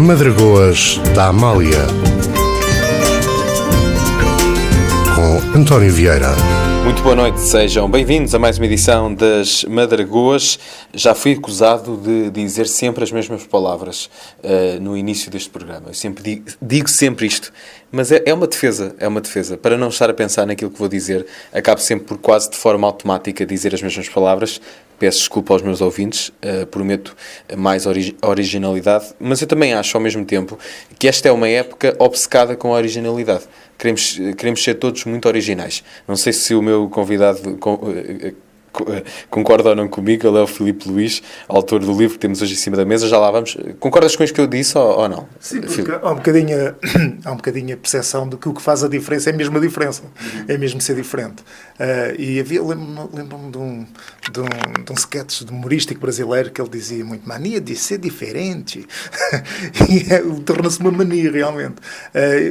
Madragoas da Amália, com António Vieira. Muito boa noite, sejam bem-vindos a mais uma edição das Madragoas. Já fui acusado de dizer sempre as mesmas palavras no início deste programa. Eu sempre digo sempre isto, mas é uma defesa, Para não estar a pensar naquilo que vou dizer, acabo sempre por quase de forma automática dizer as mesmas palavras. Peço desculpa aos meus ouvintes, prometo mais originalidade, mas eu também acho ao mesmo tempo que esta é uma época obcecada com a originalidade. Queremos ser todos muito originais. Não sei se o meu convidado concorda ou não comigo. Ele é o Filipe Luís, autor do livro que temos hoje em cima da mesa. Já lá vamos. Concordas com isto que eu disse ou não? Sim, porque há um bocadinho a percepção de que o que faz a diferença é mesmo a diferença. É mesmo ser diferente. E lembro-me de um sketch de humorístico brasileiro que ele dizia muito: mania de ser diferente. E torna-se uma mania, realmente.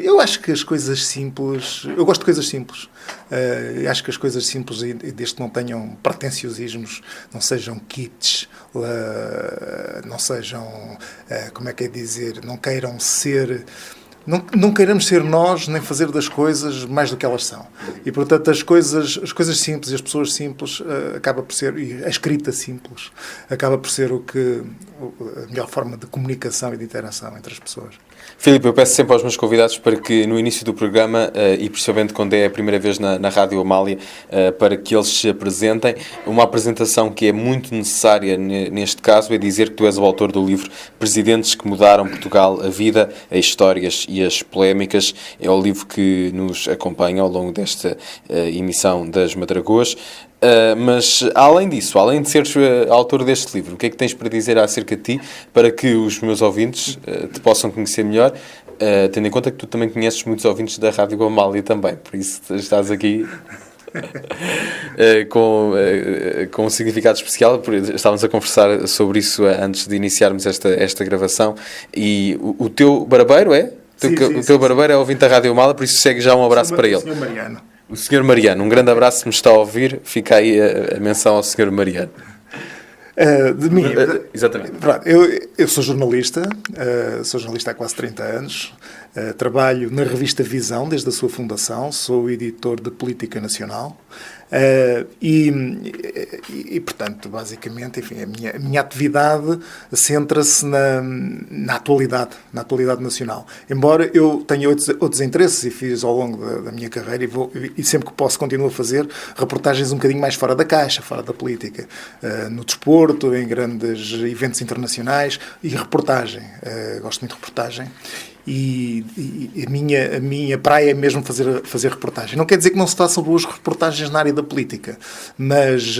Eu acho que as coisas simples... Eu gosto de coisas simples. Acho que as coisas simples, desde que não tenham pretenciosismos, não sejam kits, não sejam, como é que é dizer, não queiram ser... Não queiramos ser nós, nem fazer das coisas mais do que elas são. E, portanto, as coisas simples e as pessoas simples acaba por ser, e a escrita simples, acaba por ser a melhor forma de comunicação e de interação entre as pessoas. Filipe, eu peço sempre aos meus convidados para que no início do programa, e principalmente quando é a primeira vez na Rádio Amália, para que eles se apresentem. Uma apresentação que é muito necessária neste caso é dizer que tu és o autor do livro Presidentes que Mudaram Portugal, a Vida, as Histórias e as Polémicas. É o livro que nos acompanha ao longo desta emissão das Madragoas. Mas, além disso, além de seres autor deste livro, o que é que tens para dizer acerca de ti, para que os meus ouvintes te possam conhecer melhor, tendo em conta que tu também conheces muitos ouvintes da Rádio Amália também, por isso estás aqui com um significado especial. Estávamos a conversar sobre isso antes de iniciarmos esta gravação. E o teu barbeiro é? O teu barbeiro é ouvinte da Rádio Amália, por isso segue já um abraço para ele. O Sr. Mariano. O Sr. Mariano, um grande abraço se me está a ouvir. Fica aí a menção ao Sr. Mariano. De mim, exatamente. Eu sou jornalista há quase 30 anos. Trabalho na revista Visão desde a sua fundação, sou editor de Política Nacional. Portanto, basicamente, enfim, a minha atividade centra-se na atualidade nacional. Embora eu tenha outros interesses e fiz ao longo da minha carreira e sempre que posso continuo a fazer reportagens um bocadinho mais fora da caixa, fora da política, no desporto, em grandes eventos internacionais e reportagem. Gosto muito de reportagem. E a minha praia é mesmo fazer reportagem. Não quer dizer que não se façam boas reportagens na área da política, mas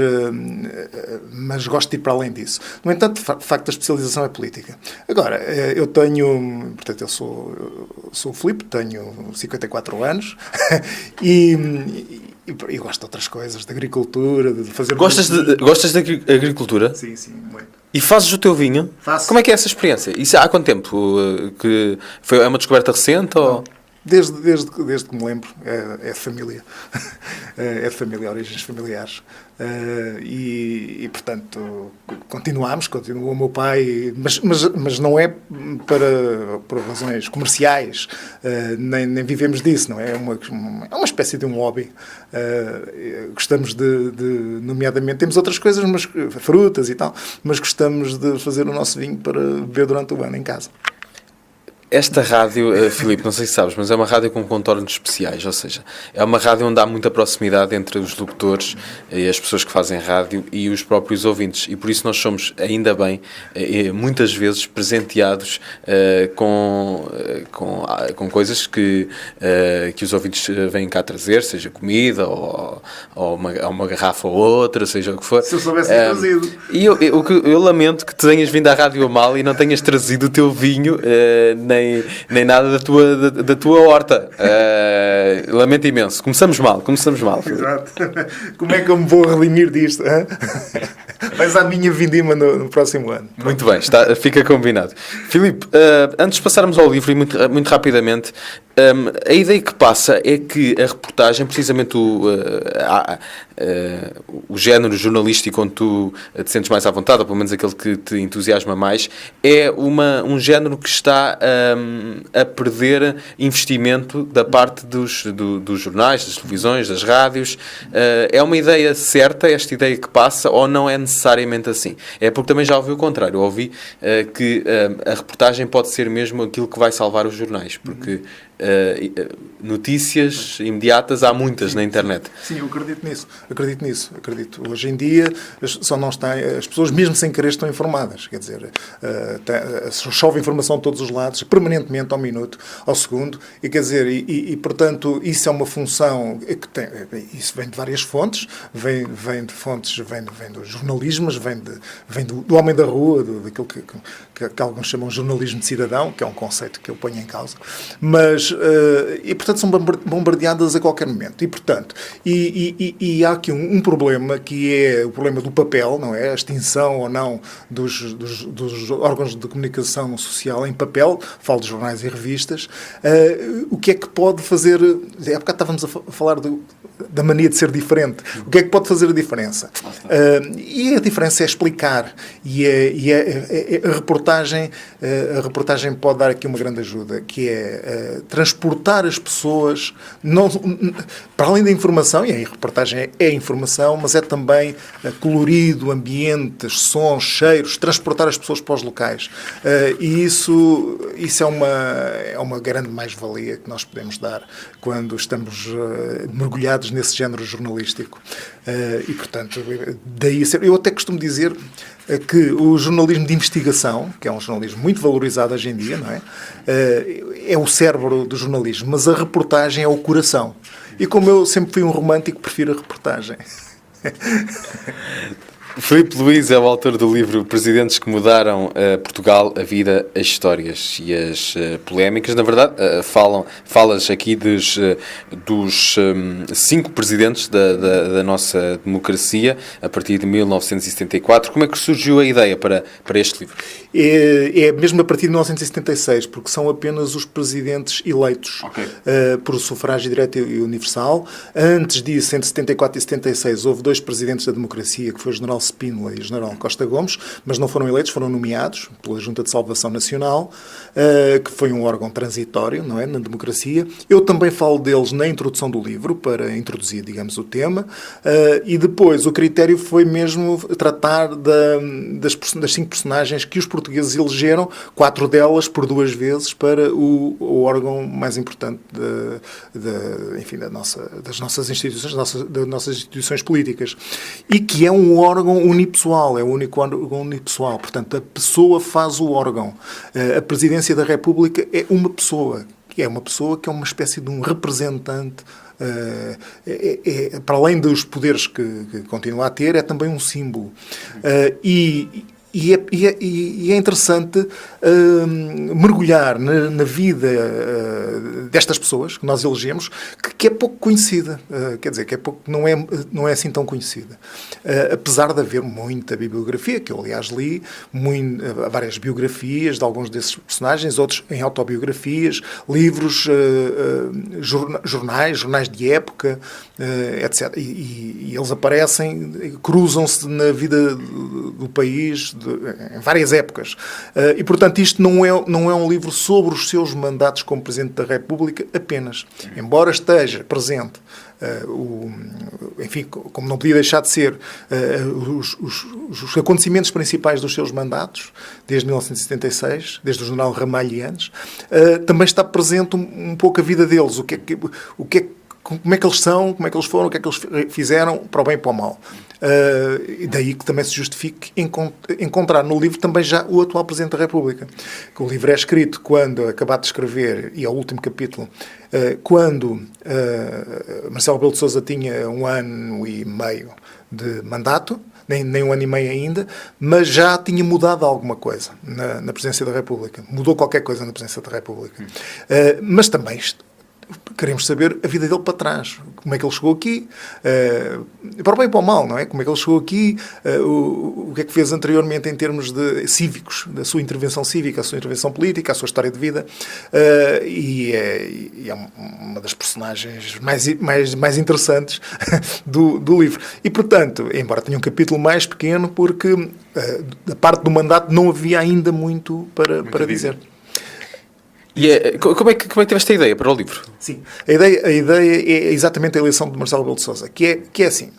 gosto de ir para além disso. No entanto, de facto, a especialização é política. Agora, eu sou o Filipe, tenho 54 anos e gosto de outras coisas, de agricultura, de fazer... Gostas de agricultura? Sim, muito. E fazes o teu vinho? Faço. Como é que é essa experiência? Isso há quanto tempo? É uma descoberta recente? Ou... Desde que me lembro, é de família. É de família, origens familiares. Portanto, continua o meu pai, mas não é por razões comerciais, nem vivemos disso, não é? É uma espécie de um hobby. Gostamos nomeadamente, temos outras coisas, mas frutas e tal, mas gostamos de fazer o nosso vinho para beber durante o ano em casa. Esta rádio, Filipe, não sei se sabes, mas é uma rádio com contornos especiais, ou seja, é uma rádio onde há muita proximidade entre os locutores e as pessoas que fazem rádio e os próprios ouvintes, e por isso nós somos, ainda bem, muitas vezes presenteados com coisas que os ouvintes vêm cá trazer, seja comida ou uma garrafa ou outra, seja o que for. Se eu soubesse trazido. E eu lamento que tenhas vindo à Rádio Amália e não tenhas trazido o teu vinho, nem nada da tua horta. Lamento imenso. Começamos mal. Exato. Como é que eu me vou redimir disto? Mas à minha vindima no próximo ano. Muito bem, fica combinado. Filipe, antes de passarmos ao livro, e muito rapidamente, a ideia que passa é que a reportagem, precisamente o género jornalístico onde tu te sentes mais à vontade, ou pelo menos aquele que te entusiasma mais, é um género que está a perder investimento da parte dos jornais, das televisões, das rádios. É uma ideia certa, esta ideia que passa, ou não é necessariamente assim? É porque também já ouvi o contrário. Eu ouvi que a reportagem pode ser mesmo aquilo que vai salvar os jornais, porque notícias imediatas há muitas na internet. Sim, eu acredito nisso. Hoje em dia as pessoas, mesmo sem querer, estão informadas. Quer dizer, chove informação de todos os lados, permanentemente, ao minuto, ao segundo, e quer dizer, portanto, isso é uma função que tem, isso vem de várias fontes, vem de fontes, vem do jornalismo, mas vem do homem da rua, daquilo que alguns chamam de jornalismo de cidadão, que é um conceito que eu ponho em causa, mas e portanto são bombardeadas a qualquer momento, e portanto há aqui um problema, que é o problema do papel, não é? A extinção ou não dos órgãos de comunicação social em papel, falo de jornais e revistas. O que é que pode fazer, há bocado estávamos a falar da mania de ser diferente, o que é que pode fazer a diferença? E a diferença é explicar, a reportagem pode dar aqui uma grande ajuda, que é transportar as pessoas, para além da informação, e a reportagem é informação, mas é também colorido, ambientes, sons, cheiros, transportar as pessoas para os locais. E isso é uma grande mais-valia que nós podemos dar quando estamos mergulhados nesse género jornalístico. E, portanto, daí eu até costumo dizer que o jornalismo de investigação, que é um jornalismo muito valorizado hoje em dia, não é? É o cérebro do jornalismo, mas a reportagem é o coração. E como eu sempre fui um romântico, prefiro a reportagem. Filipe Luís é o autor do livro Presidentes que Mudaram Portugal, a Vida, as Histórias e as Polémicas. Na verdade, falas aqui dos 5 presidentes da nossa democracia, a partir de 1974. Como é que surgiu a ideia para este livro? É mesmo a partir de 1976, porque são apenas os presidentes eleitos por sufrágio direto e universal. Antes disso, entre 74 e 76, houve 2 presidentes da democracia, que foi o general Spínola e o general Costa Gomes, mas não foram eleitos, foram nomeados pela Junta de Salvação Nacional, que foi um órgão transitório, não é, na democracia. Eu também falo deles na introdução do livro, para introduzir, digamos, o tema, e depois o critério foi mesmo tratar das 5 personagens que os portugueses elegeram, 4 delas por 2 vezes, para o órgão mais importante das nossas instituições políticas, e que é um órgão unipessoal, é o único órgão unipessoal. Portanto, a pessoa faz o órgão. A Presidência da República é uma pessoa que é uma espécie de um representante, para além dos poderes que continua a ter, é também um símbolo. E é interessante mergulhar na vida destas pessoas que nós elegemos, que é pouco conhecida. Quer dizer, não é assim tão conhecida. Apesar de haver muita bibliografia, que eu, aliás, li, várias biografias de alguns desses personagens, outros em autobiografias, livros, jornais de época, etc. E eles aparecem, cruzam-se na vida do país, em várias épocas. E, portanto, isto não é um livro sobre os seus mandatos como Presidente da República apenas. Embora esteja presente, enfim, como não podia deixar de ser, os acontecimentos principais dos seus mandatos, desde 1976, desde o general Ramalho e antes, também está presente um pouco a vida deles, como é que eles são, como é que eles foram, o que é que eles fizeram, para o bem e para o mal. E daí que também se justifique encontrar no livro também já o atual Presidente da República. O livro é escrito quando, acabado de escrever, e é o último capítulo, quando Marcelo Rebelo de Sousa tinha 1 ano e meio de mandato, nem 1 ano e meio ainda, mas já tinha mudado alguma coisa na Presidência da República. Mudou qualquer coisa na Presidência da República. Mas também queremos saber a vida dele para trás. Como é que ele chegou aqui, para o bem e para o mal, não é? Como é que ele chegou aqui, o que é que fez anteriormente em termos de cívicos, da sua intervenção cívica, a sua intervenção política, a sua história de vida. E é uma das personagens mais interessantes do livro. E, portanto, embora tenha um capítulo mais pequeno, porque da parte do mandato não havia ainda muito para dizer. E como é que tiveste a ideia para o livro? Sim, a ideia é exatamente a eleição de Marcelo Rebelo de Sousa, que é assim,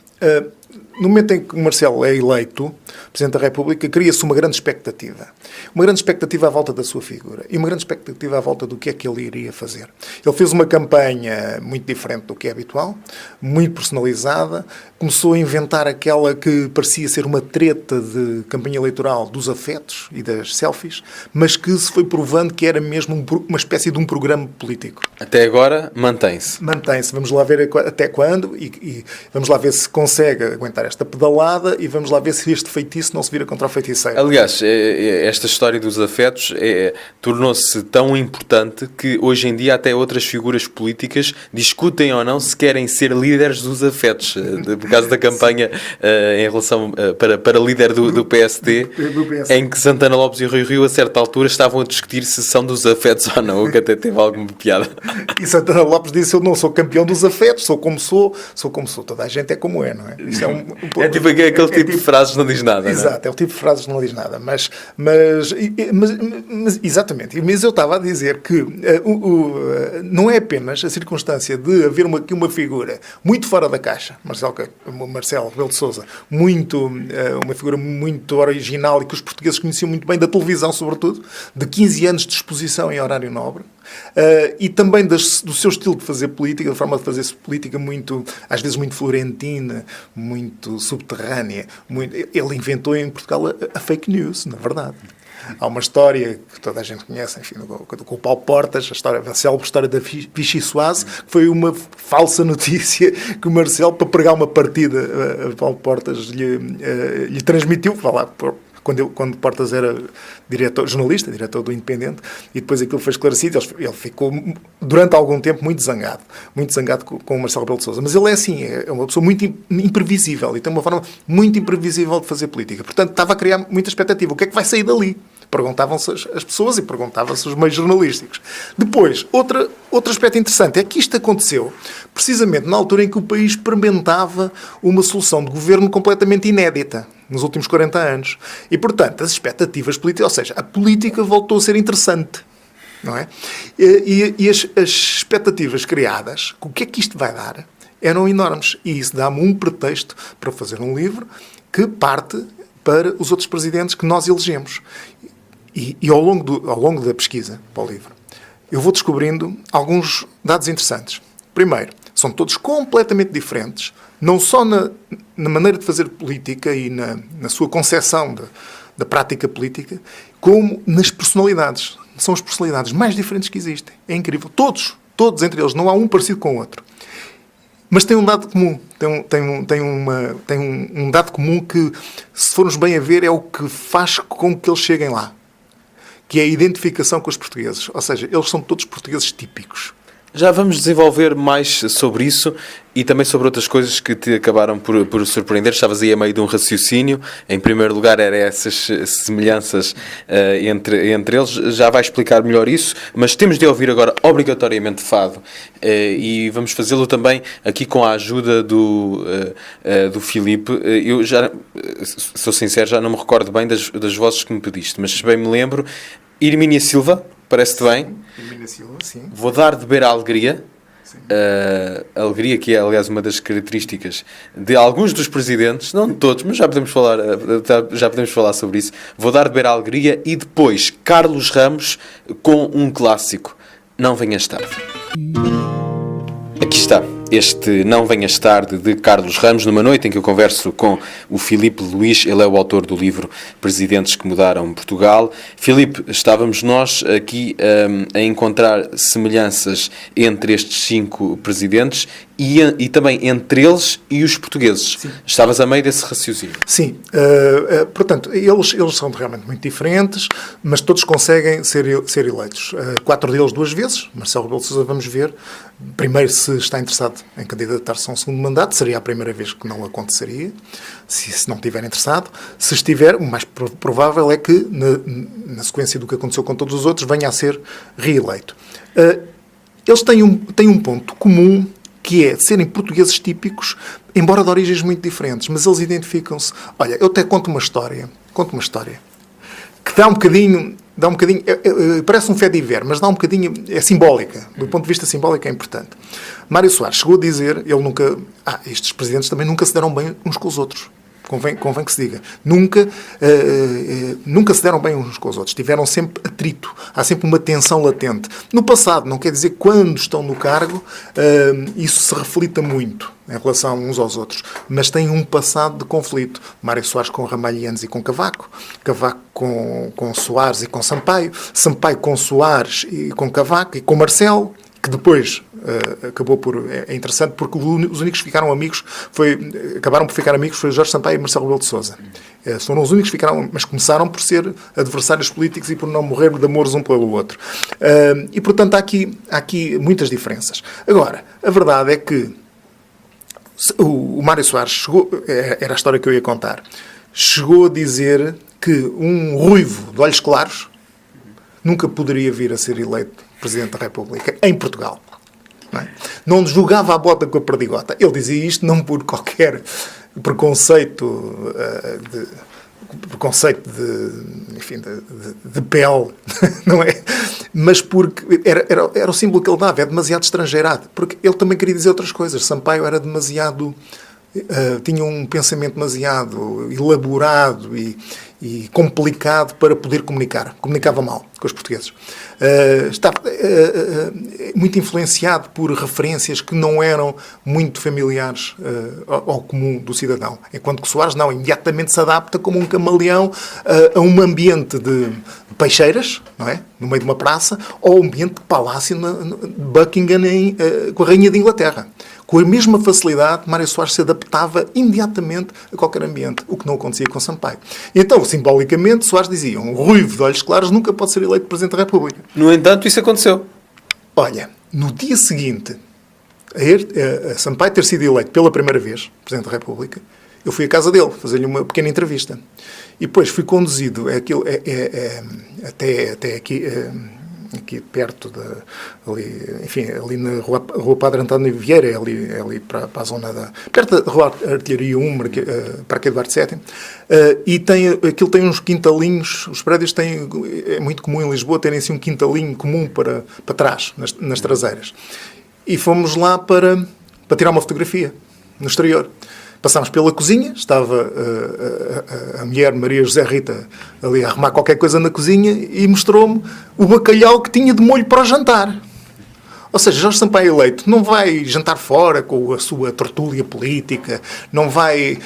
no momento em que o Marcelo é eleito Presidente da República, cria-se uma grande expectativa. Uma grande expectativa à volta da sua figura e uma grande expectativa à volta do que é que ele iria fazer. Ele fez uma campanha muito diferente do que é habitual, muito personalizada, começou a inventar aquela que parecia ser uma treta de campanha eleitoral dos afetos e das selfies, mas que se foi provando que era mesmo uma espécie de um programa político. Até agora mantém-se. Mantém-se. Vamos lá ver até quando e vamos lá ver se consegue aguentar esta pedalada e vamos lá ver se este feitiço não se vira contra o feiticeiro. Aliás, esta história dos afetos tornou-se tão importante que hoje em dia até outras figuras políticas discutem ou não se querem ser líderes dos afetos. Por causa da campanha em relação para líder do PSD, em que Santana Lopes e Rui Rio a certa altura estavam a discutir se são dos afetos ou não, o que até teve alguma piada. E Santana Lopes disse: eu não sou campeão dos afetos, sou como sou, toda a gente é como é, não é? Isso é tipo aquele tipo de frases não diz nada. Exato, não é? É o tipo de frases que não diz nada. Mas exatamente. Mas eu estava a dizer que não é apenas a circunstância de haver aqui uma figura muito fora da caixa, Marcelo Rebelo de Sousa, uma figura muito original e que os portugueses conheciam muito bem da televisão, sobretudo, de 15 anos de exposição em horário nobre, e também do seu estilo de fazer política, da forma de fazer política às vezes muito florentina, muito subterrânea. Ele inventou em Portugal a fake news, na verdade. Há uma história que toda a gente conhece, enfim, com o Paulo Portas, a célebre história da Vichy Soase, que foi uma falsa notícia que o Marcelo, para pregar uma partida, Paulo Portas lhe transmitiu, quando Portas era jornalista, diretor do Independente, e depois aquilo foi esclarecido, ele ficou durante algum tempo muito zangado com o Marcelo Rebelo de Sousa. Mas ele é assim, é uma pessoa muito imprevisível e tem uma forma muito imprevisível de fazer política. Portanto, estava a criar muita expectativa. O que é que vai sair dali? Perguntavam-se as pessoas e perguntavam-se os meios jornalísticos. Depois, outro aspecto interessante é que isto aconteceu precisamente na altura em que o país experimentava uma solução de governo completamente inédita nos últimos 40 anos. E, portanto, as expectativas políticas, ou seja, a política voltou a ser interessante. Não é? E as expectativas criadas, o que é que isto vai dar, eram enormes. E isso dá-me um pretexto para fazer um livro que parte para os outros presidentes que nós elegemos. E ao longo da pesquisa para o livro, eu vou descobrindo alguns dados interessantes. Primeiro, são todos completamente diferentes, não só na maneira de fazer política e na sua concepção da prática política, como nas personalidades. São as personalidades mais diferentes que existem. É incrível. Todos entre eles. Não há um parecido com o outro. Mas tem um dado comum. Tem um dado comum que, se formos bem a ver, é o que faz com que eles cheguem lá. Que é a identificação com os portugueses. Ou seja, eles são todos portugueses típicos. Já vamos desenvolver mais sobre isso e também sobre outras coisas que te acabaram por surpreender. Estavas aí a meio de um raciocínio. Em primeiro lugar, eram essas semelhanças entre eles. Já vai explicar melhor isso, mas temos de ouvir agora obrigatoriamente fado. E vamos fazê-lo também aqui com a ajuda do Filipe. Eu já, sou sincero, já não me recordo bem das vozes que me pediste, mas se bem me lembro, Hermínia Silva, parece-te bem? Hermínia Silva, sim. Vou dar de beber a alegria. A alegria que é, aliás, uma das características de alguns dos presidentes, não de todos, mas já podemos falar sobre isso. Vou dar de beber a alegria e depois Carlos Ramos com um clássico, Não Venhas Tarde. Aqui está, este Não Venhas Tarde de Carlos Ramos, numa noite em que eu converso com o Filipe Luís, ele é o autor do livro Presidentes que Mudaram Portugal. Filipe, estávamos nós aqui a encontrar semelhanças entre estes 5 presidentes e também entre eles e os portugueses. Sim. Estavas a meio desse raciocínio. Sim, portanto, eles são realmente muito diferentes, mas todos conseguem ser eleitos. 4 deles 2 vezes. Marcelo Rebelo de Sousa, vamos ver. Primeiro, se está interessado em candidatar-se a um segundo mandato, seria a primeira vez que não aconteceria, se não estiver interessado. Se estiver, o mais provável é que, na sequência do que aconteceu com todos os outros, venha a ser reeleito. Eles têm um ponto comum, que é serem portugueses típicos, embora de origens muito diferentes, mas eles identificam-se. Olha, eu até conto uma história, que dá um bocadinho, parece um fait divers, mas dá um bocadinho, é simbólica, do ponto de vista simbólico é importante. Mário Soares chegou a dizer, ele nunca, estes presidentes também nunca se deram bem uns com os outros. Convém que se diga. Nunca se deram bem uns com os outros. Tiveram sempre atrito. Há sempre uma tensão latente. No passado, não quer dizer que quando estão no cargo, isso se reflita muito em relação uns aos outros. Mas tem um passado de conflito. Mário Soares com Ramalhianos e com Cavaco. Cavaco com Soares e com Sampaio. Sampaio com Soares e com Cavaco e com Marcelo, que depois acabou por... É interessante porque os únicos que ficaram amigos acabaram por ficar amigos foi Jorge Sampaio e Marcelo Rebelo de Sousa. Foram os únicos que ficaram, mas começaram por ser adversários políticos e por não morrer de amores um pelo outro. E, portanto, há aqui muitas diferenças. Agora, a verdade é que o Mário Soares chegou... Era a história que eu ia contar. Chegou a dizer que um ruivo de olhos claros nunca poderia vir a ser eleito Presidente da República em Portugal. Não jogava a bota com a perdigota. Ele dizia isto não por qualquer preconceito de pele, não é? Mas porque era o símbolo que ele dava, é demasiado estrangeirado. Porque ele também queria dizer outras coisas. Sampaio era demasiado... tinha um pensamento demasiado elaborado e complicado para poder comunicar. Comunicava mal com os portugueses. Estava muito influenciado por referências que não eram muito familiares ao comum do cidadão. Enquanto que Soares não, imediatamente se adapta como um camaleão a um ambiente de peixeiras, não é? No meio de uma praça, ou um ambiente de palácio de Buckingham com a Rainha de Inglaterra. Com a mesma facilidade, Mário Soares se adaptava imediatamente a qualquer ambiente, o que não acontecia com Sampaio. Então, simbolicamente, Soares dizia, um ruivo de olhos claros nunca pode ser eleito Presidente da República. No entanto, isso aconteceu. Olha, no dia seguinte a Sampaio ter sido eleito pela primeira vez Presidente da República, eu fui à casa dele fazer-lhe uma pequena entrevista. E depois fui conduzido até aqui... aqui perto ali na rua Padre António Vieira, ali para a zona perto da Rua Artilharia 1, para aqui Eduardo VII, e aquilo tem uns quintalinhos, os prédios têm, é muito comum em Lisboa terem assim um quintalinho comum para trás, nas traseiras. E fomos lá para tirar uma fotografia no exterior. Passámos pela cozinha, estava a mulher Maria José Rita ali a arrumar qualquer coisa na cozinha e mostrou-me o bacalhau que tinha de molho para o jantar. Ou seja, Jorge Sampaio eleito não vai jantar fora com a sua tertúlia política, não vai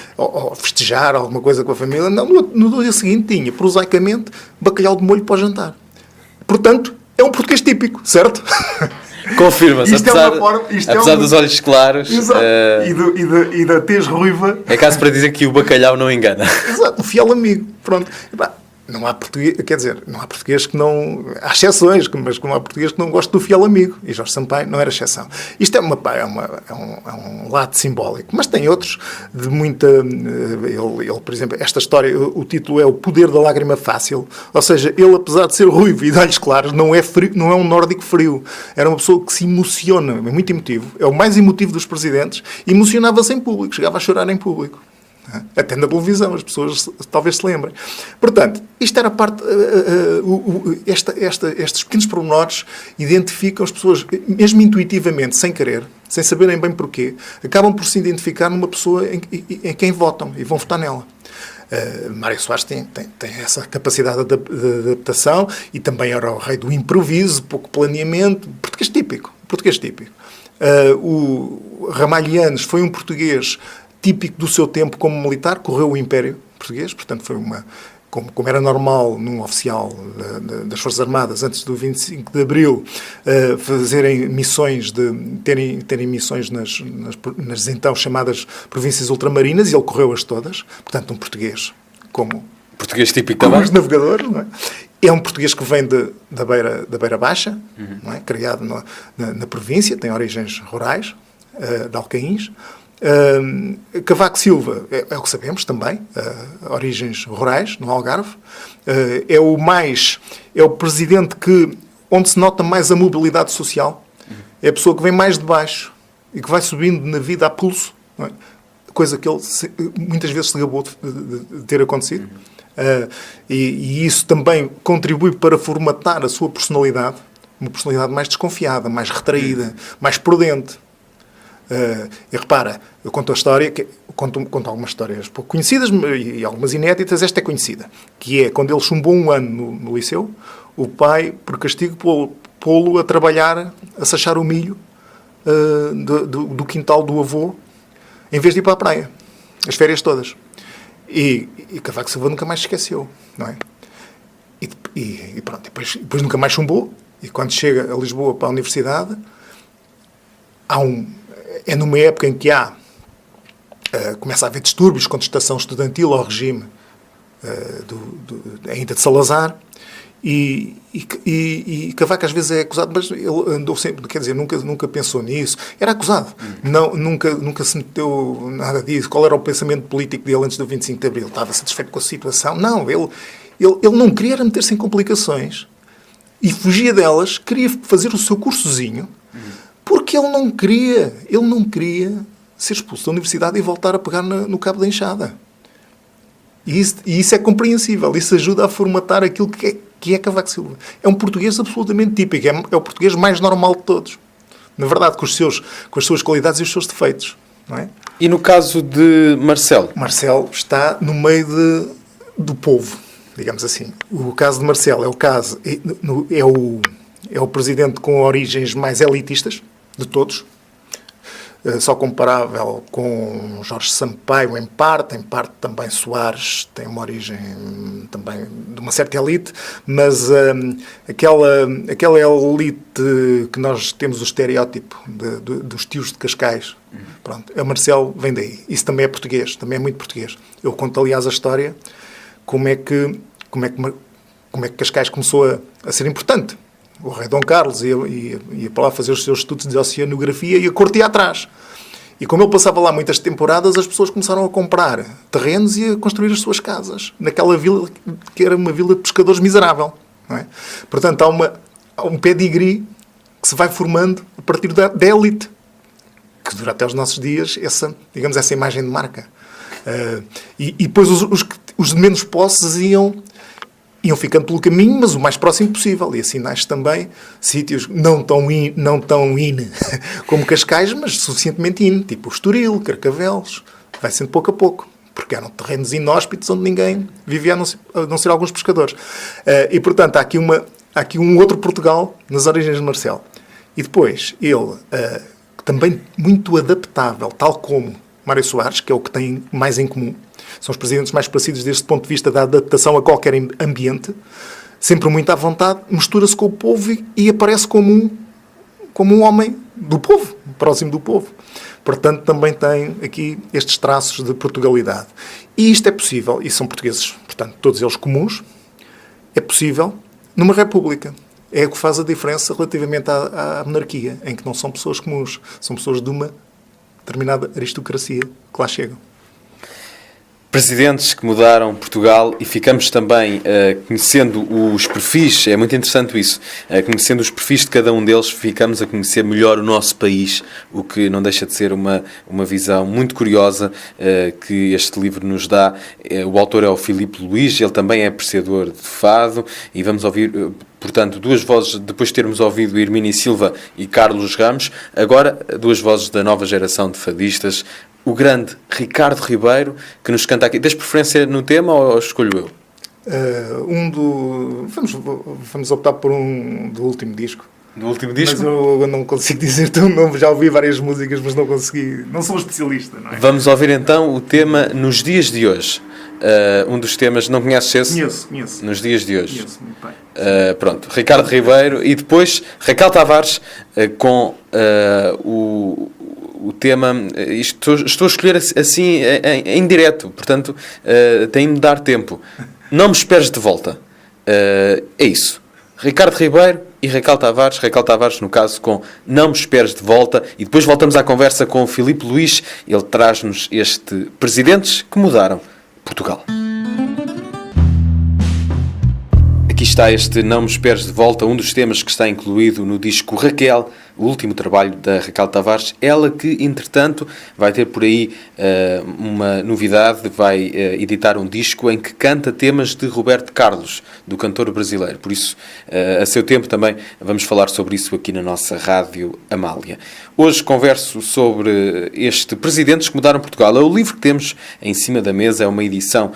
festejar alguma coisa com a família. Não, no dia seguinte tinha, prosaicamente, bacalhau de molho para o jantar. Portanto, é um português típico, certo? Confirma-se, apesar dos olhos claros e da tez ruiva. É caso para dizer que o bacalhau não engana. Exato, um fiel amigo. Pronto. Não há português, quer dizer, não há português que não... Há exceções, mas não há português que não goste do fiel amigo. E Jorge Sampaio não era exceção. Isto é um lado simbólico. Mas tem outros de muita... Ele, por exemplo, esta história, o título é O Poder da Lágrima Fácil. Ou seja, ele, apesar de ser ruivo e de olhos claros, não é frio, não é um nórdico frio. Era uma pessoa que se emociona. É muito emotivo. É o mais emotivo dos presidentes. Emocionava-se em público. Chegava a chorar em público. Até na televisão, as pessoas talvez se lembrem. Portanto, isto era parte... estes pequenos pormenores identificam as pessoas, mesmo intuitivamente, sem querer, sem saberem bem porquê, acabam por se identificar numa pessoa em quem votam e vão votar nela. Mário Soares tem essa capacidade de adaptação e também era o rei do improviso, pouco planeamento, português típico. O Ramalhianos foi um português típico do seu tempo como militar, correu o Império Português, portanto foi como era normal num oficial das Forças Armadas antes do 25 de Abril, fazerem missões, terem missões nas então chamadas províncias ultramarinas, e ele correu-as todas. Portanto, um português Português típico como também? os navegadores, não é? É um português que vem da Beira Baixa, não é? Criado na província, tem origens rurais, de Alcaíns. Cavaco Silva é o que sabemos também, origens rurais, no Algarve. É o presidente onde se nota mais a mobilidade social. É a pessoa que vem mais de baixo e que vai subindo na vida a pulso, não é? Coisa que ele muitas vezes se gabou de ter acontecido. E isso também contribui para formatar a sua personalidade, uma personalidade mais desconfiada, mais retraída, mais prudente. E repara, eu conto a história, conto algumas histórias pouco conhecidas e algumas inéditas. Esta é conhecida, que é quando ele chumbou um ano no liceu, o pai, por castigo, pô-lo a trabalhar, a sachar o milho do quintal do avô, em vez de ir para a praia, as férias todas. E Cavaco Silva nunca mais se esqueceu, não é? E pronto, depois nunca mais chumbou, e quando chega a Lisboa para a universidade, é numa época em que começa a haver distúrbios, contestação estudantil ao regime ainda de Salazar, e Cavaco às vezes é acusado, mas ele andou sempre, quer dizer, nunca pensou nisso. Era acusado. Nunca se meteu nada disso. Qual era o pensamento político dele antes do 25 de Abril? Estava satisfeito com a situação? Não, ele não queria meter-se em complicações e fugia delas, queria fazer o seu cursozinho, porque ele não queria ser expulso da universidade e voltar a pegar no cabo da enxada. E isso é compreensível. Isso ajuda a formatar aquilo que é Cavaco Silva. É um português absolutamente típico. É o português mais normal de todos. Na verdade, com as suas qualidades e os seus defeitos. Não é? E no caso de Marcelo? Marcelo está no meio do povo, digamos assim. O caso de Marcelo é o presidente com origens mais elitistas de todos. Só comparável com Jorge Sampaio em parte também Soares tem uma origem também de uma certa elite, mas aquela elite que nós temos o estereótipo dos tios de Cascais, pronto, o Marcelo vem daí. Isso também é português, também é muito português. Eu conto, aliás, a história como é que Cascais começou a ser importante. O rei Dom Carlos ia para lá fazer os seus estudos de oceanografia e a corte ia atrás. E como ele passava lá muitas temporadas, as pessoas começaram a comprar terrenos e a construir as suas casas. Naquela vila que era uma vila de pescadores miserável. Não é? Portanto, há um pedigree que se vai formando a partir da elite, que dura até os nossos dias essa imagem de marca. E depois os de menos posses iam ficando pelo caminho, mas o mais próximo possível. E assim nasce também sítios não tão in como Cascais, mas suficientemente in, tipo o Estoril, Carcavelos. Vai sendo pouco a pouco, porque eram terrenos inóspitos onde ninguém vivia, a não ser alguns pescadores. E, portanto, há aqui um outro Portugal nas origens de Marcelo. E depois, ele, também muito adaptável, tal como Mário Soares, que é o que tem mais em comum. São os presidentes mais parecidos deste ponto de vista da adaptação a qualquer ambiente. Sempre muito à vontade, mistura-se com o povo e aparece como um homem do povo, próximo do povo. Portanto, também tem aqui estes traços de Portugalidade. E isto é possível, e são portugueses, portanto, todos eles comuns, é possível numa república. É o que faz a diferença relativamente à monarquia, em que não são pessoas comuns, são pessoas de uma determinada aristocracia que lá chegam. Presidentes que mudaram Portugal, e ficamos também conhecendo os perfis, é muito interessante isso, conhecendo os perfis de cada um deles, ficamos a conhecer melhor o nosso país, o que não deixa de ser uma visão muito curiosa que este livro nos dá. O autor é o Filipe Luís, ele também é apreciador de fado, e vamos ouvir, portanto, duas vozes, depois de termos ouvido Hermínia Silva e Carlos Ramos, agora duas vozes da nova geração de fadistas, o grande Ricardo Ribeiro, que nos canta aqui. Tens preferência no tema ou escolho eu? Vamos optar por do último disco. Do último disco? Mas eu não consigo dizer-te o nome. Já ouvi várias músicas, mas não consegui. Não sou um especialista, não é? Vamos ouvir então o tema Nos Dias de Hoje. Um dos temas, não conheces esse? Conheço. Nos Dias de Hoje. Conheço muito bem. Pronto, Ricardo Ribeiro e depois Raquel Tavares com o tema. Estou a escolher assim em direto, portanto tenho de dar tempo. Não me esperes de volta. É isso. Ricardo Ribeiro e Raquel Tavares no caso com Não Me Esperes de Volta, e depois voltamos à conversa com o Filipe Luís. Ele traz-nos este Presidentes que Mudaram Portugal. Aqui está este Não Me Esperes de Volta, um dos temas que está incluído no disco Raquel, o último trabalho da Raquel Tavares. Ela que, entretanto, vai ter por aí uma novidade, vai editar um disco em que canta temas de Roberto Carlos, do cantor brasileiro. Por isso, a seu tempo também vamos falar sobre isso aqui na nossa Rádio Amália. Hoje converso sobre este Presidentes que Mudaram Portugal. É o livro que temos em cima da mesa, é uma edição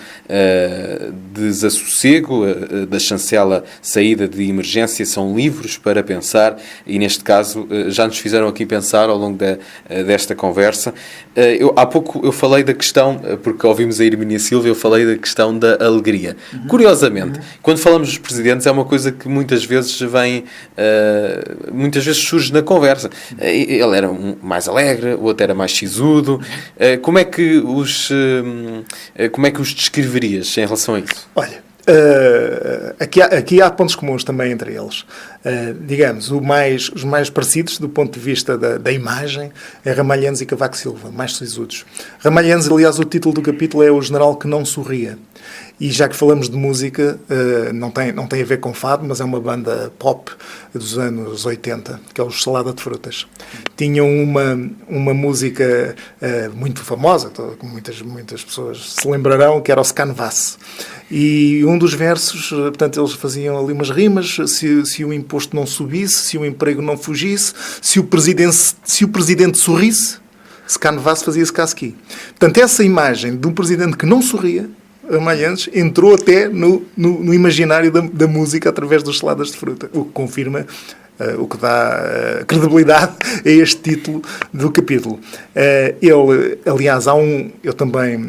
de Desassossego, da chancela Saída de Emergência. São livros para pensar e, neste caso, já nos fizeram aqui pensar ao longo desta conversa. Há pouco eu falei da questão, porque ouvimos a Hermínia Silva, eu falei da questão da alegria. Curiosamente, quando falamos dos presidentes, é uma coisa que muitas vezes surge na conversa. Ele era mais alegre, o outro era mais sisudo. Como é que os descreverias em relação a isso? Olha, aqui há pontos comuns também entre eles. Digamos, os mais parecidos do ponto de vista da imagem é Ramalhianes e Cavaco Silva, mais sisudos. Ramalhianes, aliás, o título do capítulo é O General que Não Sorria. E já que falamos de música, não tem a ver com fado, mas é uma banda pop dos anos 80, que é o Salada de Frutas. Tinham uma música muito famosa, que muitas pessoas se lembrarão, que era o Canvas. E um dos versos, portanto, eles faziam ali umas rimas: se o imposto não subisse, se o emprego não fugisse, se o presidente sorrisse, Canvas fazia-se casqui. Portanto, essa imagem de um presidente que não sorria, Ramalhianes, entrou até no imaginário da música através dos Saladas de Fruta, o que confirma, o que dá credibilidade a este título do capítulo. Ele, aliás,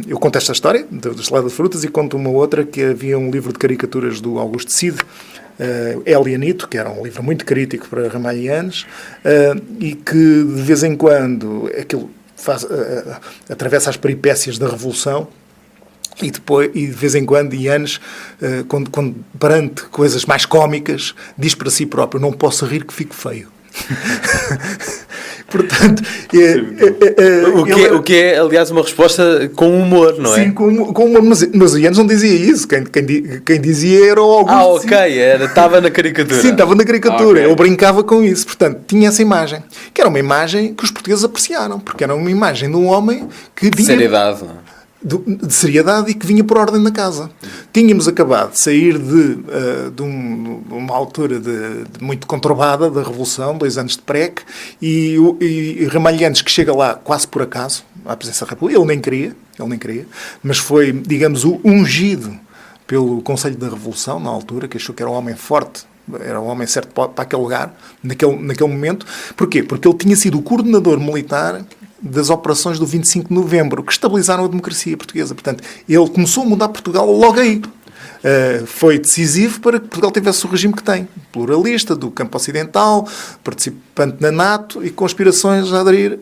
eu conto esta história dos Saladas de Frutas e conto uma outra, que havia um livro de caricaturas do Augusto Cid, Elianito, que era um livro muito crítico para Ramalhianes, e que de vez em quando aquilo atravessa as peripécias da Revolução. E de vez em quando, Ianes, quando perante coisas mais cómicas, diz para si próprio: não posso rir que fico feio. Portanto, o que é, aliás, uma resposta com humor, não é? Sim, com humor, mas o Ianes não dizia isso. Quem dizia era o Augusto. Estava na caricatura. Sim, estava na caricatura. Ele brincava com isso. Portanto, tinha essa imagem, que era uma imagem que os portugueses apreciaram, porque era uma imagem de um homem que vinha... Seriedade, não é? De seriedade e que vinha por ordem da casa. Tínhamos acabado de sair de uma altura de muito conturbada da Revolução, 2 anos de PREC, e Ramalhianes, que chega lá quase por acaso, à presença da República, ele nem queria, mas foi, digamos, o ungido pelo Conselho da Revolução, na altura, que achou que era um homem forte, era o homem certo para aquele lugar, naquele momento. Porquê? Porque ele tinha sido o coordenador militar das operações do 25 de novembro, que estabilizaram a democracia portuguesa. Portanto, ele começou a mudar Portugal logo aí. Foi decisivo para que Portugal tivesse o regime que tem. Pluralista, do campo ocidental, participante na NATO e com aspirações a aderir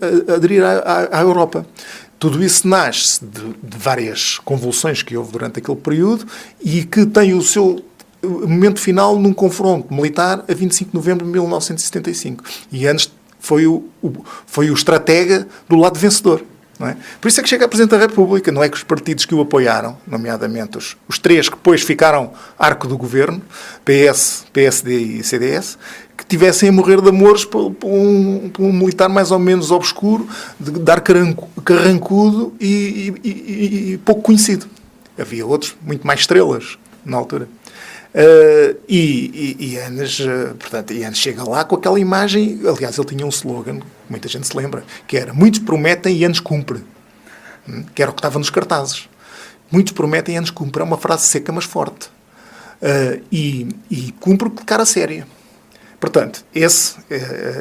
à Europa. Tudo isso nasce de várias convulsões que houve durante aquele período e que tem o seu momento final num confronto militar a 25 de novembro de 1975. E antes foi o estratega do lado vencedor. Não é? Por isso é que chega a Presidente da República. Não é que os partidos que o apoiaram, nomeadamente os 3 que depois ficaram arco do governo, PS, PSD e CDS, que tivessem a morrer de amores por um militar mais ou menos obscuro, de dar carrancudo e pouco conhecido. Havia outros, muito mais estrelas, na altura. Portanto, Ianes chega lá com aquela imagem. Aliás, ele tinha um slogan, que muita gente se lembra, que era: muitos prometem e Ianes cumpre, que era o que estava nos cartazes. Muitos prometem e Ianes cumpre. É uma frase seca, mas forte. E cumpre de cara séria. Portanto, esse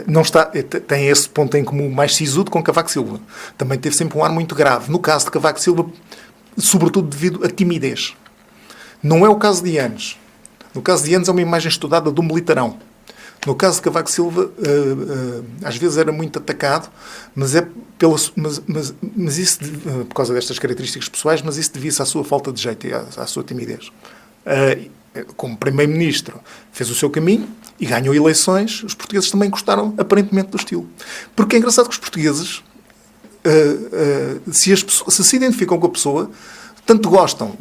não está, tem esse ponto em comum mais sisudo com Cavaco Silva. Também teve sempre um ar muito grave. No caso de Cavaco Silva, sobretudo devido à timidez. Não é o caso de Eanes. No caso de Eanes é uma imagem estudada do militarão. No caso de Cavaco Silva, às vezes era muito atacado, mas isso, por causa destas características pessoais, mas isso devia-se à sua falta de jeito e à sua timidez. Como Primeiro-Ministro, fez o seu caminho e ganhou eleições. Os portugueses também gostaram, aparentemente, do estilo. Porque é engraçado que os portugueses, se identificam com a pessoa, tanto gostam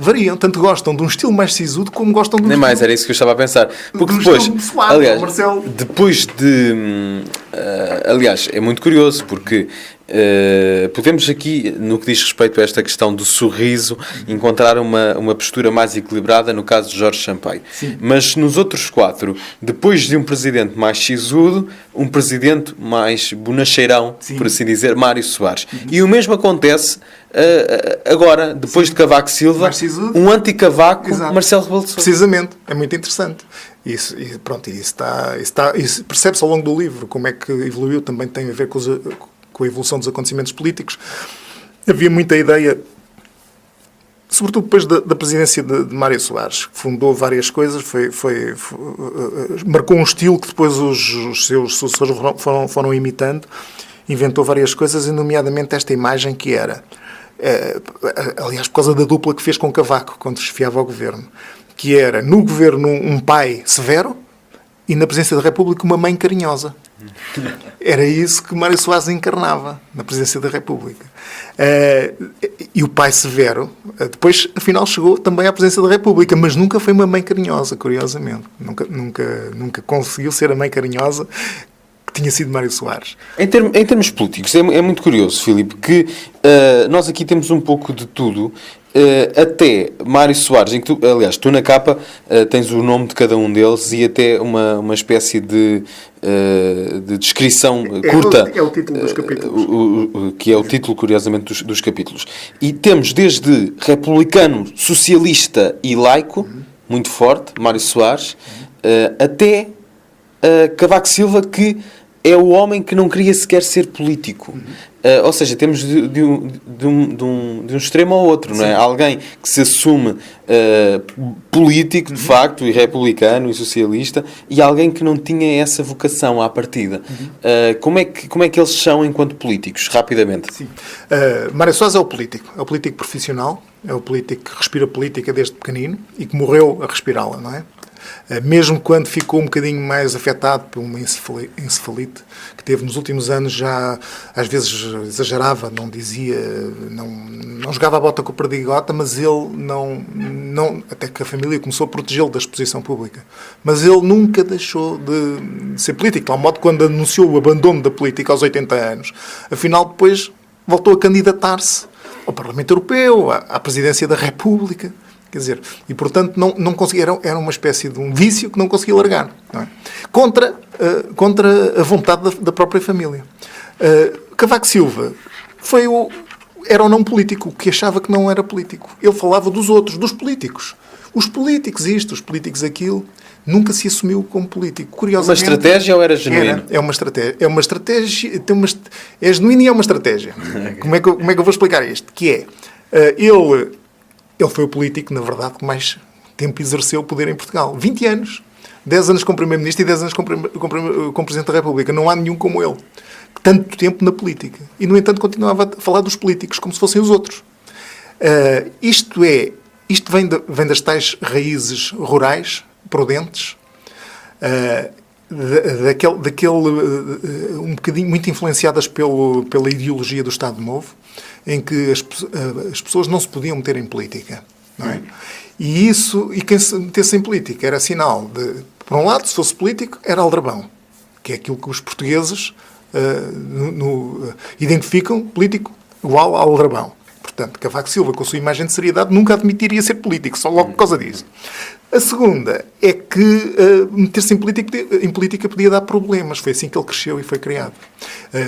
de um estilo mais sisudo como gostam de um Nem estilo... mais, era isso que eu estava a pensar. Porque depois, depois de... aliás, é muito curioso, porque podemos aqui, no que diz respeito a esta questão do sorriso, encontrar uma postura mais equilibrada no caso de Jorge Sampaio. Sim. Mas nos outros 4, depois de um presidente mais sisudo, um presidente mais bonacheirão, Sim. por assim dizer, Mário Soares. E o mesmo acontece agora, depois de Cavaco Silva, um anti-Cavaco, Marcelo Rebelo de Sousa. Precisamente, é muito interessante. Isso percebe-se ao longo do livro como é que evoluiu, também tem a ver com a evolução dos acontecimentos políticos. Havia muita ideia, sobretudo depois da presidência de Mário Soares, que fundou várias coisas, marcou um estilo que depois os seus sucessores foram imitando, inventou várias coisas, e nomeadamente esta imagem que era, aliás, por causa da dupla que fez com Cavaco, quando chefiava ao governo, que era, no governo, um pai severo e na presidência da República uma mãe carinhosa. Era isso que Mário Soares encarnava na presidência da República. E o pai severo, depois, afinal, chegou também à presidência da República, mas nunca foi uma mãe carinhosa, curiosamente. Nunca conseguiu ser a mãe carinhosa que tinha sido Mário Soares. Em termos políticos, é muito curioso, Filipe, que nós aqui temos um pouco de tudo, até Mário Soares, em que aliás, tu na capa tens o nome de cada um deles e até uma espécie de descrição curta. É o título dos capítulos. Que é o título, curiosamente, dos capítulos. E temos desde republicano, socialista e laico, muito forte, Mário Soares, até Cavaco Silva, que é o homem que não queria sequer ser político. Ou seja, temos de um extremo ao outro, não é? Alguém que se assume político, de facto, e republicano, e socialista, e alguém que não tinha essa vocação à partida. Como é que eles são enquanto políticos, rapidamente? Sim. Mário Soares é o político profissional, é o político que respira política desde pequenino e que morreu a respirá-la, não é? Mesmo quando ficou um bocadinho mais afetado por uma encefalite que teve nos últimos anos, já às vezes exagerava, não dizia, não jogava a bota com o perdigota, mas ele não, até que a família começou a protegê-lo da exposição pública. Mas ele nunca deixou de ser político, de tal modo que quando anunciou o abandono da política aos 80 anos, afinal depois voltou a candidatar-se ao Parlamento Europeu, à presidência da República. Quer dizer, e portanto não conseguia, era uma espécie de um vício que não conseguia largar, não é? Contra a vontade da própria família. Cavaco Silva era ou não político, que achava que não era político. Ele falava dos outros, dos políticos. Os políticos isto, os políticos aquilo. Nunca se assumiu como político. Curiosamente, uma estratégia ou era genuíno? É uma estratégia, é genuíno e é uma estratégia. Como é que eu vou explicar isto? Que é, ele foi o político, na verdade, que mais tempo exerceu o poder em Portugal. 20 anos. 10 anos como Primeiro-Ministro e 10 anos como Presidente da República. Não há nenhum como ele. Tanto tempo na política. E, no entanto, continuava a falar dos políticos como se fossem os outros. Isto vem das tais raízes rurais, prudentes, um bocadinho muito influenciadas pela ideologia do Estado Novo, em que as pessoas não se podiam meter em política, não é? E quem se metesse em política era sinal de, por um lado, se fosse político, era aldrabão, que é aquilo que os portugueses identificam, político igual a aldrabão. Portanto, Cavaco Silva, com a sua imagem de seriedade, nunca admitiria ser político, só logo por causa disso. A segunda é que meter-se em política podia dar problemas. Foi assim que ele cresceu e foi criado.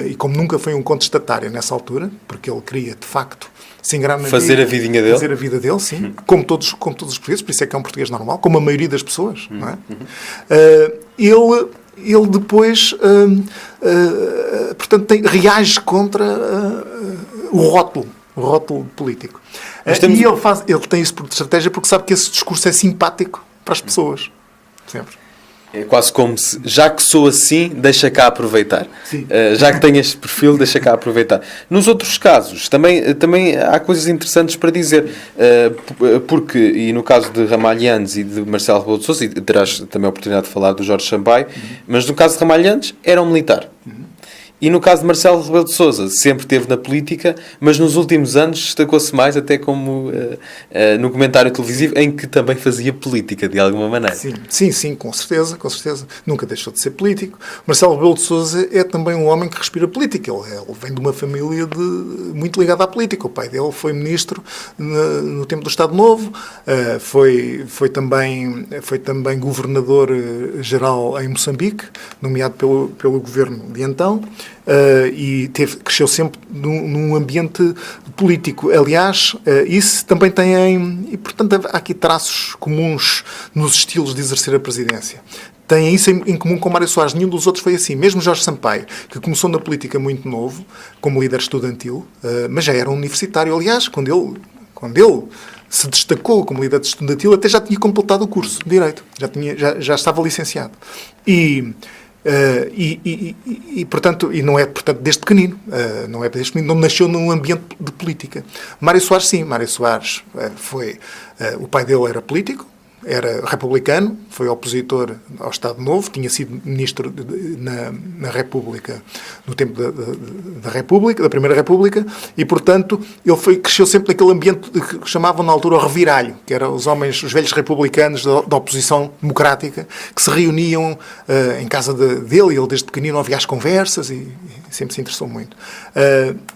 E como nunca foi um contestatário nessa altura, porque ele queria, de facto, se engrar na fazer a vidinha dele. Fazer a vida dele, sim. Como todos os portugueses, por isso é que é um português normal, como a maioria das pessoas. Não é? ele depois portanto, reage contra o rótulo político. E ele tem isso por estratégia porque sabe que esse discurso é simpático para as pessoas. Sempre. É quase como se, já que sou assim, deixa cá aproveitar. Sim. Já que tenho este perfil, deixa cá aproveitar. Nos outros casos, também há coisas interessantes para dizer. Porque, e no caso de Ramalhantes e de Marcelo Rebelo de Sousa, e terás também a oportunidade de falar do Jorge Sampaio, mas no caso de Ramalhantes, era um militar. E no caso de Marcelo Rebelo de Sousa, sempre esteve na política, mas nos últimos anos destacou-se mais até como no comentário televisivo, em que também fazia política, de alguma maneira. Sim, com certeza. Nunca deixou de ser político. Marcelo Rebelo de Sousa é também um homem que respira política. Ele vem de uma família muito ligada à política. O pai dele foi ministro no tempo do Estado Novo, foi também governador-geral em Moçambique, nomeado pelo governo de então. E cresceu sempre num ambiente político. Aliás, isso também e portanto há aqui traços comuns nos estilos de exercer a presidência. Tem isso em comum com Mário Soares. Nenhum dos outros foi assim. Mesmo Jorge Sampaio, que começou na política muito novo, como líder estudantil, mas já era um universitário. Aliás, quando ele se destacou como líder estudantil, até já tinha completado o curso de Direito. Já estava licenciado. Portanto, não é desde pequenino, não nasceu num ambiente de política. Mário Soares, sim, o pai dele era político, era republicano, foi opositor ao Estado Novo, tinha sido ministro na República, no tempo da Primeira República, e, portanto, ele cresceu sempre naquele ambiente que chamavam na altura o reviralho, que eram os velhos republicanos da oposição democrática, que se reuniam em casa dele, e ele desde pequenino ouvia as conversas e sempre se interessou muito.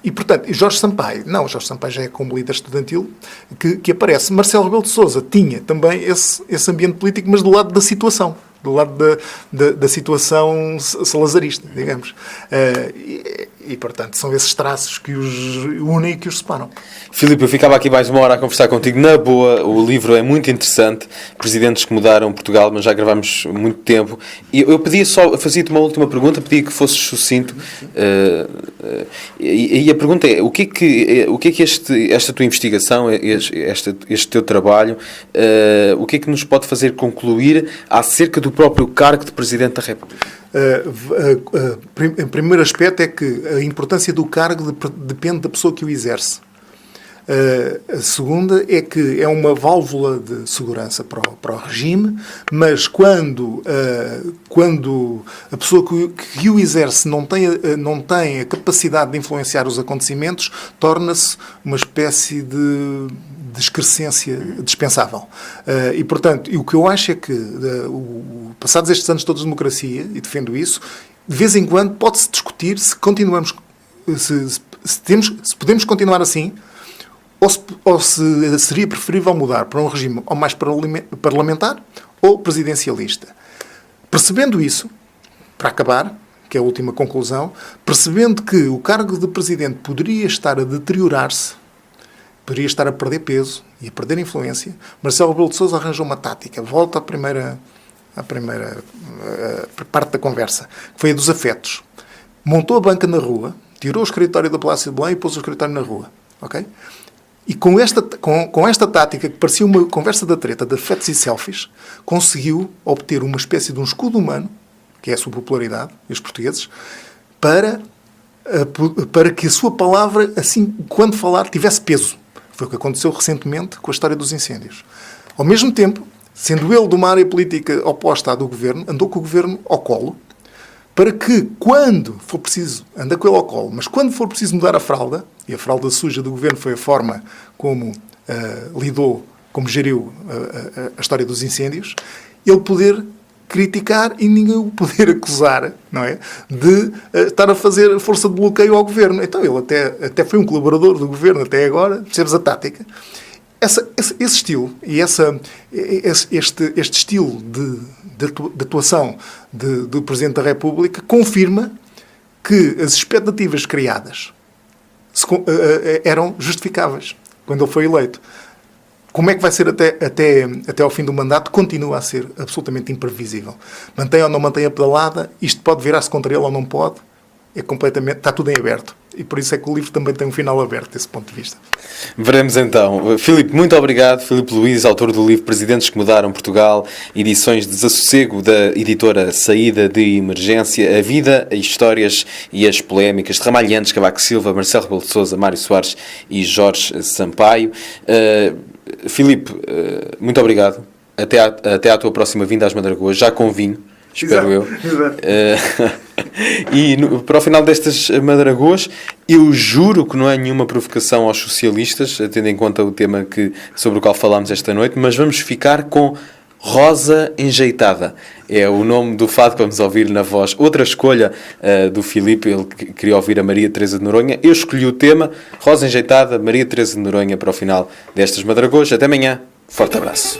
E, portanto, Jorge Sampaio já é como líder estudantil que aparece. Marcelo Rebelo de Sousa tinha também esse ambiente político, mas do lado da situação. Do lado da situação salazarista, digamos. E, portanto, são esses traços que os unem e que os separam. Filipe, eu ficava aqui mais uma hora a conversar contigo. Na boa, o livro é muito interessante. Presidentes que mudaram Portugal, mas já gravámos muito tempo. E eu fazia-te uma última pergunta, pedia que fosses sucinto. E a pergunta é, o que é que esta tua investigação, este teu trabalho, o que é que nos pode fazer concluir acerca do próprio cargo de Presidente da República? O primeiro aspecto é que a importância do cargo depende da pessoa que o exerce. A segunda é que é uma válvula de segurança para o regime, mas quando a pessoa que o exerce não tem a capacidade de influenciar os acontecimentos, torna-se uma espécie de excrescência dispensável. E, portanto, o que eu acho é que, passados estes anos todos de democracia, e defendo isso, de vez em quando pode-se discutir se continuamos, se podemos continuar assim, ou se seria preferível mudar para um regime ou mais parlamentar ou presidencialista. Percebendo isso, para acabar, que é a última conclusão, percebendo que o cargo de presidente poderia estar a deteriorar-se, poderia estar a perder peso e a perder influência, Marcelo Rebelo de Sousa arranjou uma tática. Volta à primeira parte da conversa, que foi a dos afetos. Montou a banca na rua, tirou o escritório do Palácio de Belém e pôs o escritório na rua. Ok? E com esta tática, que parecia uma conversa da treta de afetos e selfies, conseguiu obter uma espécie de um escudo humano, que é a sua popularidade, e os portugueses, para que a sua palavra, assim, quando falar, tivesse peso. Foi o que aconteceu recentemente com a história dos incêndios. Ao mesmo tempo, sendo ele de uma área política oposta à do governo, andou com o governo ao colo, para que, quando for preciso, anda com ele ao colo, mas quando for preciso mudar a fralda, e a fralda suja do governo foi a forma como como geriu a história dos incêndios, ele poder criticar e ninguém o poder acusar, não é? De estar a fazer força de bloqueio ao governo. Então ele até foi um colaborador do governo até agora, percebes a tática? Esse estilo e este estilo de atuação do Presidente da República confirma que as expectativas criadas eram justificáveis quando ele foi eleito. Como é que vai ser até ao fim do mandato? Continua a ser absolutamente imprevisível. Mantém ou não mantém a pedalada, isto pode virar-se contra ele ou não pode, está tudo em aberto. E por isso é que o livro também tem um final aberto, desse ponto de vista. Veremos então. Filipe, muito obrigado. Filipe Luís, autor do livro Presidentes que Mudaram Portugal, edições de Desassossego, da editora Saída de Emergência, a vida, as histórias e as polémicas de Ramalhantes, Cavaco Silva, Marcelo Rebelo de Sousa, Mário Soares e Jorge Sampaio. Filipe, muito obrigado. Até à tua próxima vinda às Madragoas, já com vinho. Espero eu. Para o final destas Madragoas, eu juro que não é nenhuma provocação aos socialistas, tendo em conta o tema sobre o qual falámos esta noite, mas vamos ficar com Rosa Enjeitada. É o nome do fado que vamos ouvir na voz. Outra escolha do Filipe, ele queria ouvir a Maria Teresa de Noronha. Eu escolhi o tema Rosa Enjeitada, Maria Teresa de Noronha, para o final destas Madragoas. Até amanhã. Forte abraço.